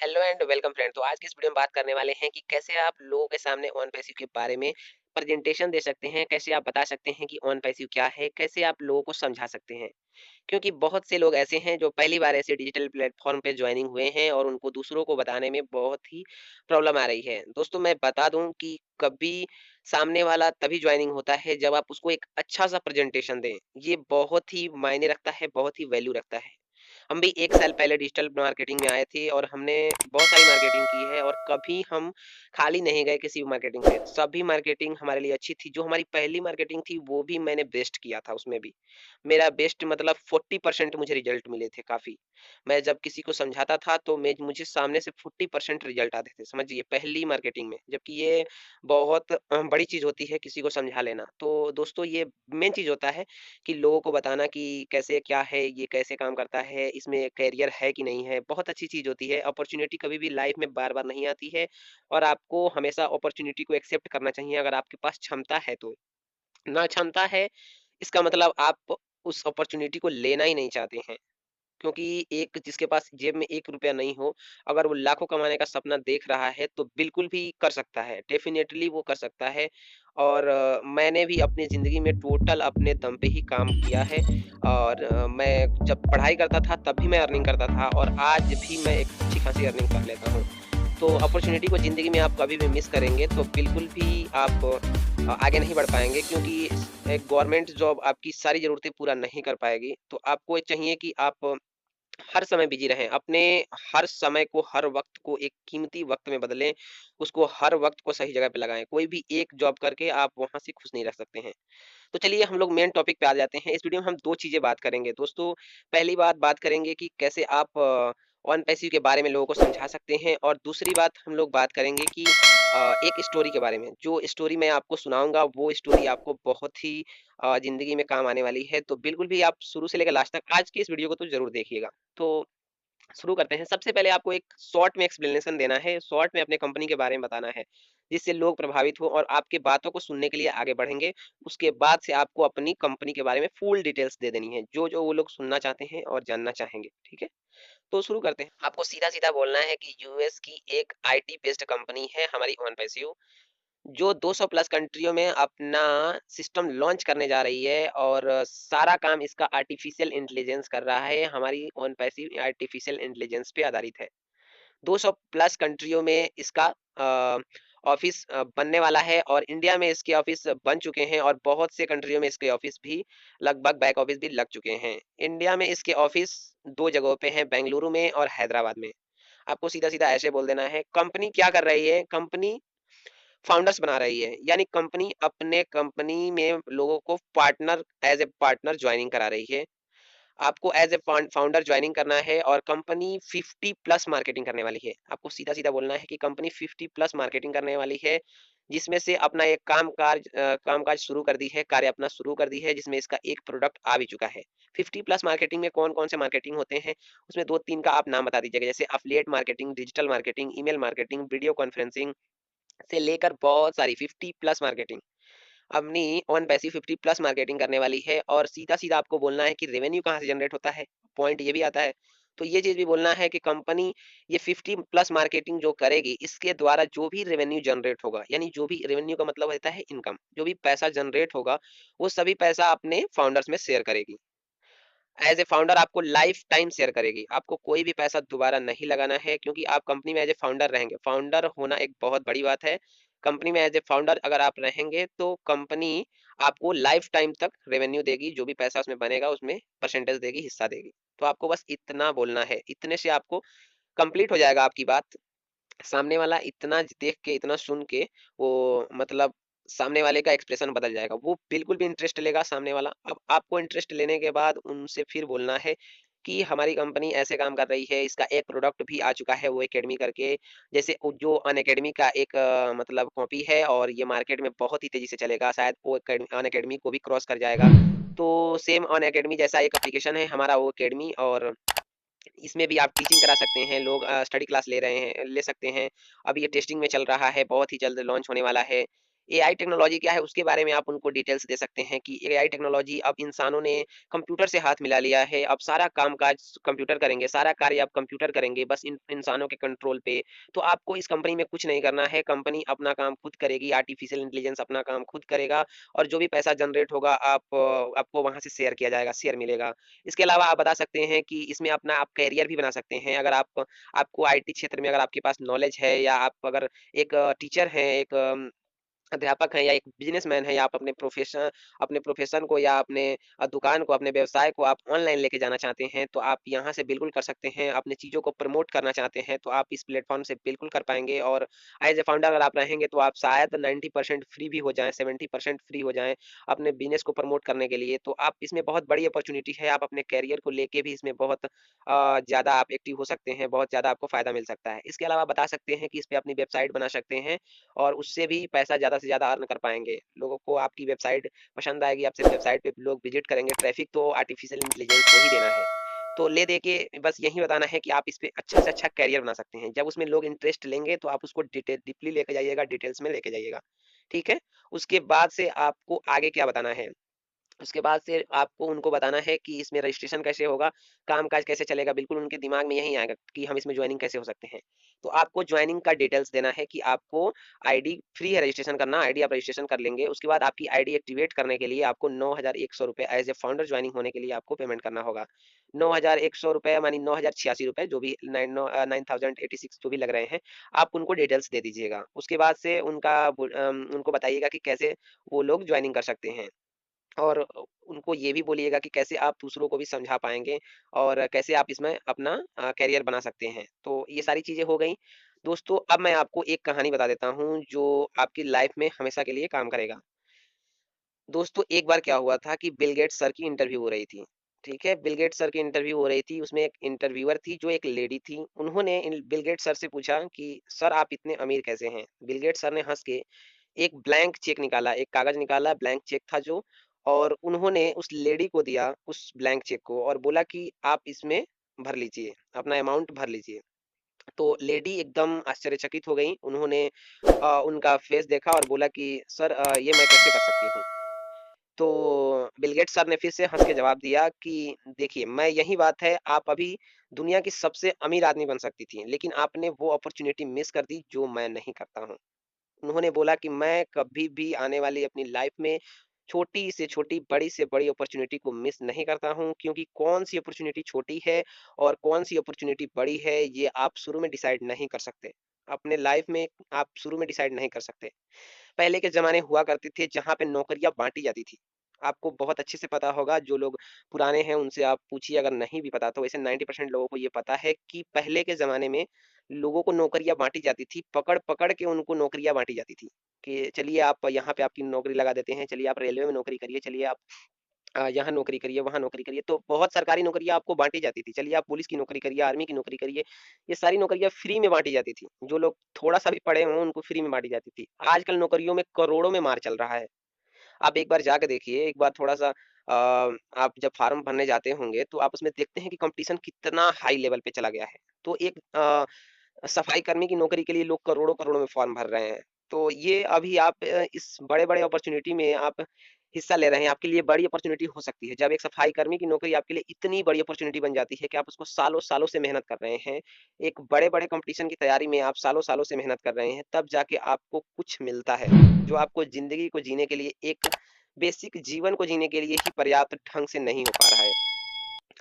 Hello and welcome friend. तो आज की इस वीडियो में बात करने वाले हैं कि कैसे आप लोगों के सामने ऑन पैसिव के बारे में प्रेजेंटेशन दे सकते हैं, कैसे आप बता सकते हैं कि ऑन पैसिव क्या है, कैसे आप लोगों को समझा सकते हैं। क्योंकि बहुत से लोग ऐसे हैं जो पहली बार ऐसे डिजिटल प्लेटफॉर्म पे ज्वाइनिंग हुए हैं और उनको दूसरों को बताने में बहुत ही प्रॉब्लम आ रही है। दोस्तों, मैं बता दूं कि कभी सामने वाला तभी ज्वाइनिंग होता है जब आप उसको एक अच्छा सा प्रेजेंटेशन दें। ये बहुत ही मायने रखता है, बहुत ही वैल्यू रखता है। हम भी 1 साल पहले डिजिटल मार्केटिंग में आए थे और हमने बहुत सारी मार्केटिंग की है और कभी हम खाली नहीं गए किसी भी मार्केटिंग से। सभी मार्केटिंग हमारे लिए अच्छी थी। जो हमारी पहली मार्केटिंग थी वो भी मैंने बेस्ट किया था उसमें भी। मेरा बेस्ट मतलब 40% मुझे रिजल्ट मिले थे काफ़ी। मैं जब किसी को समझाता था तो मैं मुझे सामने से 40% रिजल्ट आते थे, समझिए पहली मार्केटिंग में। जबकि ये बहुत बड़ी चीज़ होती है किसी को समझा लेना। तो दोस्तों, ये मेन चीज़ होता है कि लोगों को बताना कि कैसे क्या है, ये कैसे काम करता है, इसमें करियर है कि नहीं है, बहुत अच्छी चीज़ होती है। अपॉर्च्युनिटी कभी भी लाइफ में बार-बार नहीं आती है और आपको हमेशा अपॉर्च्युनिटी को एक्सेप्ट करना चाहिए अगर आपके पास क्षमता है तो। ना क्षमता है, इसका मतलब आप उस अपॉर्च्युनिटी को लेना ही नहीं चाहते हैं। क्योंकि एक जिसके पास जेब में ₹1 नहीं हो, अगर वो लाखों कमाने का सपना देख रहा है, तो बिल्कुल भी कर सकता है, डेफ़िनेटली वो कर सकता है। और मैंने भी अपनी ज़िंदगी में टोटल अपने दम पे ही काम किया है और मैं जब पढ़ाई करता था, तब भी मैं अर्निंग करता था और आज भी मैं एक अच्छी-खासी अर्निंग कर लेता हूँ। तो अपॉर्च्युनिटी को ज़िंदगी में आप कभी भी मिस करेंगे, तो बिल्कुल भी आप आगे नहीं बढ़ पाएँगे क्योंकि एक गवर्नमेंट जॉब आपकी सारी ज़रूरतें पूरा नहीं कर पाएगी। तो आपको ये चाहिए कि आप हर समय बिज़ी रहें, अपने हर समय को, हर वक़्त को एक कीमती वक़्त में बदलें, उसको हर वक़्त को सही जगह पे लगाएँ। कोई भी एक जॉब करके आप वहाँ से खुश नहीं रह सकते हैं। तो चलिए हम लोग मेन टॉपिक पे आ जाते हैं। इस वीडियो में हम 2 चीज़ें बात करेंगे। दोस्तों, पहली बात करेंगे कि कैसे आप ऑन पैसिव के बारे में लोगों को समझा सकते हैं और दूसरी बात हम लोग बात करेंगे कि एक स्टोरी के बारे में। जो स्टोरी मैं आपको सुनाऊँगा, वो स्टोरी आपको बहुत ही ज़िंदगी में काम आने वाली है। तो बिल्कुल भी आप शुरू से लेकर लास्ट तक आज की इस वीडियो को तो ज़रूर देखिएगा। तो शुरू करते हैं। सबसे पहले आपको एक शॉर्ट में एक्सप्लेनेशन देना है, शॉर्ट में अपने कंपनी के बारे में बताना है, जिससे लोग प्रभावित हो और आपकी बातों को सुनने के लिए आगे बढ़ेंगे। उसके बाद से आपको अपनी कंपनी के बारे में फुल डिटेल्स दे देनी है, जो-जो वो लोग सुनना चाहते हैं और जानना चाहेंगे, ठीक है? तो शुरू करते हैं। आपको सीधा-सीधा बोलना है कि यूएस की एक आईटी बेस्ड कंपनी है हमारी ओनपैसिव, जो 200 प्लस कंट्रियों में अपना सिस्टम लॉन्च करने जा रही है और सारा काम इसका आर्टिफिशियल इंटेलिजेंस कर रहा है। हमारी ओन पैसिव आर्टिफिशियल इंटेलिजेंस पे आधारित है। 200 प्लस कंट्रियों में इसका ऑफिस बनने वाला है और इंडिया में इसके ऑफिस बन चुके हैं और बहुत से कंट्रियों में इसके ऑफिस भी लगभग बैक ऑफिस भी लग चुके हैं। इंडिया में इसके ऑफिस 2 जगहों पे हैं, बेंगलुरु में और हैदराबाद में। आपको सीधा-सीधा ऐसे बोल देना है। कंपनी क्या कर रही है? कंपनी फाउंडर्स बना रही है, यानी कंपनी अपने कंपनी में लोगों को partner as a partner joining करा रही है। आपको एज ए फाउंडर ज्वाइनिंग करना है और कंपनी 50 प्लस मार्केटिंग करने वाली है। आपको सीधा सीधा बोलना है कि कंपनी 50 प्लस मार्केटिंग करने वाली है, जिसमें से अपना एक कामकाज शुरू कर दी है, कार्य अपना शुरू कर दी है, जिसमें इसका एक प्रोडक्ट आ भी चुका है। 50 प्लस मार्केटिंग में कौन कौन से मार्केटिंग होते हैं, उसमें दो तीन का आप नाम बता दीजिएगा, जैसे affiliate marketing, digital marketing, email marketing, video conferencing से लेकर बहुत सारी 50 प्लस मार्केटिंग अपनी ऑन पैसिव 50 प्लस मार्केटिंग करने वाली है। और सीधा-सीधा आपको बोलना है कि रेवेन्यू कहाँ से जनरेट होता है, पॉइंट ये भी आता है। तो ये चीज़ भी बोलना है कि कंपनी ये 50 प्लस मार्केटिंग जो करेगी, इसके द्वारा जो भी रेवेन्यू जनरेट होगा, यानी जो भी रेवेन्यू का मतलब होता है इनकम, जो भी पैसा जनरेट होगा, वो सभी पैसा अपने फाउंडर्स में शेयर करेगी। एज ए फाउंडर आपको लाइफ टाइम शेयर करेगी। आपको कोई भी पैसा दोबारा नहीं लगाना है क्योंकि आप कंपनी में एज ए फाउंडर रहेंगे। फाउंडर होना एक बहुत बड़ी बात है। कंपनी में एज ए फाउंडर अगर आप रहेंगे तो कंपनी आपको लाइफ टाइम तक रेवेन्यू देगी, जो भी पैसा उसमें बनेगा उसमें परसेंटेज देगी, हिस्सा देगी। तो आपको बस इतना बोलना है, इतने से आपको कंप्लीट हो जाएगा आपकी बात। सामने वाला इतना देख के, इतना सुन के वो मतलब सामने वाले का एक्सप्रेशन बदल जाएगा। वो बिल्कुल भी इंटरेस्ट लेगा सामने वाला। अब आपको इंटरेस्ट लेने के बाद उनसे फिर बोलना है कि हमारी कंपनी ऐसे काम कर रही है, इसका एक प्रोडक्ट भी आ चुका है वो अकेडमी करके। जैसे जो अनअकैडमी का एक मतलब कॉपी है और ये मार्केट में बहुत ही तेज़ी से चलेगा, शायद वो अनअकैडमी को भी क्रॉस कर जाएगा। तो सेम अनअकैडमी जैसा एक एप्लीकेशन है हमारा वो अकेडमी, और इसमें भी आप टीचिंग करा सकते हैं, लोग स्टडी क्लास ले रहे हैं, ले सकते हैं। अब ये टेस्टिंग में चल रहा है, बहुत ही जल्द लॉन्च होने वाला है। एआई टेक्नोलॉजी क्या है उसके बारे में आप उनको डिटेल्स दे सकते हैं कि एआई टेक्नोलॉजी अब इंसानों ने कंप्यूटर से हाथ मिला लिया है, अब सारा काम-काज कंप्यूटर करेंगे, सारा कार्य अब कंप्यूटर करेंगे बस इन इंसानों के कंट्रोल पे। तो आपको इस कंपनी में कुछ नहीं करना है, कंपनी अपना काम खुद करेगी, आर्टिफिशियल इंटेलिजेंस अपना काम खुद करेगा और जो भी पैसा जनरेट होगा आपको वहाँ से शेयर किया जाएगा, शेयर मिलेगा। इसके अलावा आप बता सकते हैं कि इसमें अपना आप करियर भी बना सकते हैं। अगर आपको आईटी क्षेत्र में अगर आपके पास नॉलेज है या आप अगर एक टीचर हैं, एक अध्यापक हैं या एक बिज़नेसमैन है या आप अपने प्रोफ़ेशन को या अपने दुकान को, अपने व्यवसाय को आप ऑनलाइन लेके जाना चाहते हैं, तो आप यहाँ से बिल्कुल कर सकते हैं। अपनी चीज़ों को प्रमोट करना चाहते हैं, तो आप इस प्लेटफ़ॉर्म से बिल्कुल कर पाएँगे और एज़ अ फाउंडर अगर आप रहेंगे, तो आप शायद 90% फ्री भी हो जाएँ, 70% फ्री हो जाएँ, अपने बिज़नेस को प्रमोट करने के लिए। तो आप इसमें बहुत बड़ी अपॉर्च्युनिटी है, आप अपने करियर को लेके भी इसमें बहुत ज़्यादा आप एक्टिव हो सकते हैं, बहुत ज़्यादा आपको फ़ायदा मिल सकता है। इसके अलावा बता सकते हैं कि इस पे अपनी वेबसाइट बना सकते हैं और उससे भी पैसा ज़्यादा से ज़्यादा अर्न कर पाएँगे। लोगों को आपकी वेबसाइट पसंद आएगी, आपसे वेबसाइट पे लोग विज़िट करेंगे, ट्रैफ़िक तो आर्टिफ़िशियल इंटेलिजेंस को ही देना है। तो ले दे के बस यही बताना है कि आप इस पे अच्छा से अच्छा करियर बना सकते हैं। जब उसमें लोग इंटरेस्ट लेंगे तो आप उसको डीपली लेके जाइएगा, डिटेल्स में लेके जाइएगा। ठीक है? उसके बाद से आपको आगे क्या बताना है? उसके बाद से आपको उनको बताना है कि इसमें रजिस्ट्रेशन कैसे होगा, काम-काज कैसे चलेगा, बिल्कुल उनके दिमाग में यही आएगा कि हम इसमें जॉइनिंग कैसे हो सकते हैं। तो आपको जॉइनिंग का डिटेल्स देना है कि आपको आईडी फ्री है रजिस्ट्रेशन करना, आईडी आप रजिस्ट्रेशन कर लेंगे, उसके बाद आपकी आईडी एक्टिवेट करने के लिए आपको ₹9,100 एज़ ए फाउंडर जॉइनिंग होने के लिए आपको पेमेंट करना होगा। ₹9,100 मानी ₹9,086 जो भी 9,086 जो भी लग रहे हैं, आप उनको डिटेल्स दे दीजिएगा। उसके बाद से उनको बताइएगा कि कैसे वो लोग जॉइनिंग कर सकते हैं। और उनको ये भी बोलिएगा कि कैसे आप दूसरों को भी समझा पाएँगे और कैसे आप इसमें अपना करियर बना सकते हैं। तो ये सारी चीज़ें हो गईं। दोस्तों, अब मैं आपको एक कहानी बता देता हूँ जो आपकी लाइफ़ में हमेशा के लिए काम करेगा। दोस्तों, एक बार क्या हुआ था कि बिल गेट्स सर की इंटरव्यू हो रही थी, ठीक है? बिल गेट्स सर की इंटरव्यू हो रही थी, उसमें एक इंटरव्यूअर थी जो एक लेडी थी। उन्होंने इन बिल गेट्स सर से पूछा कि, "सर आप इतने अमीर कैसे हैं?" बिल गेट्स सर ने हँस के एक ब्लैंक चेक निकाला, एक कागज़ निकाला, ब्लैंक चेक था जो और उन्होंने उस लेडी को दिया उस ब्लैंक चेक को और बोला कि आप इसमें भर लीजिए, अपना अमाउंट भर लीजिए। तो लेडी एकदम आश्चर्यचकित हो गईं, उन्होंने उनका फेस देखा और बोला कि सर ये मैं कैसे कर सकती हूँ? तो बिल गेट्स सर ने फिर से हँस के जवाब दिया कि देखिए, मैं यही बात है, आप अभी दुनिया की सबसे अमीर आदमी बन सकती थी, लेकिन आपने वो अपॉर्च्युनिटी मिस कर दी जो मैं नहीं करता हूँ। उन्होंने बोला कि मैं कभी भी आने वाली अपनी लाइफ में छोटी से छोटी, बड़ी से बड़ी अपॉर्च्युनिटी को मिस नहीं करता हूँ क्योंकि कौन-सी अपॉर्च्युनिटी छोटी है और कौन-सी अपॉर्च्युनिटी बड़ी है, ये आप शुरू में डिसाइड नहीं कर सकते। अपने लाइफ में आप शुरू में डिसाइड नहीं कर सकते। पहले के ज़माने हुआ करते थे जहाँ पे नौकरियाँ बाँटी जाती थी। आपको बहुत अच्छे से पता होगा जो लोग पुराने हैं उनसे आप पूछिए अगर नहीं भी पता तो वैसे 90% लोगों को ये पता है कि पहले के ज़माने में लोगों को नौकरियाँ बाँटी जाती थी, पकड़-पकड़ के उनको नौकरियाँ बाँटी जाती थी, कि चलिए आप यहाँ पे आपकी नौकरी लगा देते हैं, चलिए आप रेलवे में नौकरी करिए, चलिए आप यहाँ नौकरी करिए, वहाँ नौकरी करिए, तो बहुत सरकारी नौकरियाँ आपको बाँटी जाती थी। चलिए आप पुलिस की नौकरी करिए, आर्मी की नौकरी करिए, ये सारी नौकरियाँ फ्री में बाँटी जाती थी। जो लोग थोड़ा-सा भी पढ़े हों, उनको फ्री में बाँटी जाती थी। आजकल नौकरियों में करोड़ों में मार चल रहा है। आप एक बार जाके देखिए, एक बार थोड़ा-सा आप जब फ़ॉर्म भरने जाते होंगे, तो आप उसमें देखते हैं कि कॉम्पिटिशन कितना हाई लेवल पे चला गया है। तो एक सफाई कर्मी की नौकरी के लिए लोग करोड़ों-करोड़ों में फ़ॉर्म भर रहे हैं। तो ये अभी आप इस बड़े-बड़े अपॉर्च्युनिटी में आप हिस्सा ले रहे हैं, आपके लिए बड़ी अपॉर्च्युनिटी हो सकती है। जब एक सफाई कर्मी की नौकरी आपके लिए इतनी बड़ी अपॉर्च्युनिटी बन जाती है कि आप उसको सालों-सालों से मेहनत कर रहे हैं, एक बड़े-बड़े कॉम्पिटिशन की तैयारी में आप सालों-सालों से मेहनत कर रहे हैं, तब जाके आपको कुछ मिलता है, जो आपको ज़िंदगी को जीने के लिए एक बेसिक जीवन को जीने के लिए ही पर्याप्त ढंग से नहीं हो पा रहा है।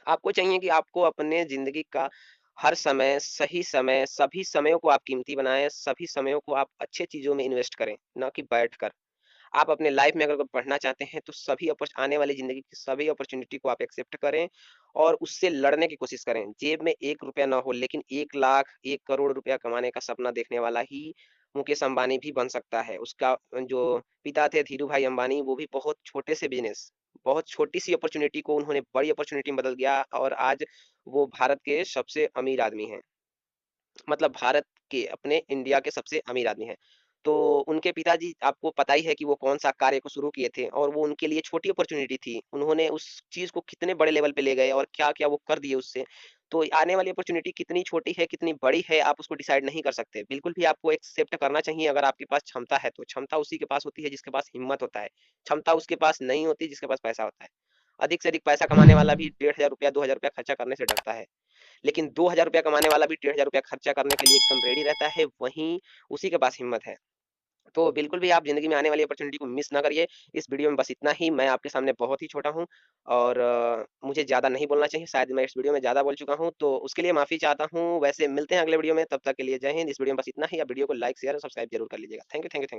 आपको चाहिए कि आपको अपने ज़िंदगी का हर समय, सही समय, सभी समयों को आप कीमती बनाएँ, सभी समयों को आप अच्छे चीज़ों में इन्वेस्ट करें, ना कि बैठकर। आप अपने लाइफ में अगर बढ़ना चाहते हैं तो सभी आने वाली ज़िंदगी की सभी अपॉर्च्युनिटी को आप एक्सेप्ट करें और उससे लड़ने की कोशिश करें। जेब में ₹1 ना हो लेकिन 1 लाख, 1 करोड़ रुपया कमाने का सपना देखने वाला ही मुकेश अंबानी भी बन सकता है। उसका जो पिता थे धीरू भाई अंबानी वो भी बहुत छोटे से बिज़नेस, बहुत छोटी-सी अपॉर्च्युनिटी को उन्होंने बड़ी अपॉर्च्युनिटी में बदल दिया और आज वो भारत के सबसे अमीर आदमी हैं। मतलब भारत के अपने इंडिया के सबसे अमीर आदमी हैं। तो उनके पिताजी आपको पता ही है कि वो कौन-सा कार्य को शुरू किए थे और वो उनके लिए छोटी अपॉर्च्युनिटी थी। उन्होंने उस चीज़ को कितने बड़े लेवल पे ले गए और क्या-क्या वो कर दिए उससे। तो आने वाली अपॉर्च्युनिटी कितनी छोटी है, कितनी बड़ी है, आप उसको डिसाइड नहीं कर सकते। बिल्कुल भी आपको एक्सेप्ट करना चाहिए अगर आपके पास क्षमता है तो। क्षमता उसी के पास होती है जिसके पास हिम्मत होता है। क्षमता उसके पास नहीं होती जिसके पास पैसा होता है। अधिक से अधिक पैसा कमाने वाला भी ₹1500 ₹2000 खर्चा करने से डरता है। लेकिन ₹2000 कमाने वाला भी ₹1500 खर्चा करने के लिए एकदम रेडी रहता है, वहीं उसी के पास हिम्मत है। तो बिल्कुल भी आप ज़िंदगी में आने वाली अपॉर्च्युनिटी को मिस ना करिए। इस वीडियो में बस इतना ही। मैं आपके सामने बहुत ही छोटा हूँ और मुझे ज़्यादा नहीं बोलना चाहिए। शायद मैं इस वीडियो में ज़्यादा बोल चुका हूँ, तो उसके लिए माफ़ी चाहता हूँ। वैसे मिलते हैं अगले वीडियो में, तब तक के लिए जय हिंद। इस वीडियो में बस इतना ही। आप वीडियो को लाइक, शेयर और सब्सक्राइब ज़रूर कर लीजिएगा। Thank you, thank you, thank you.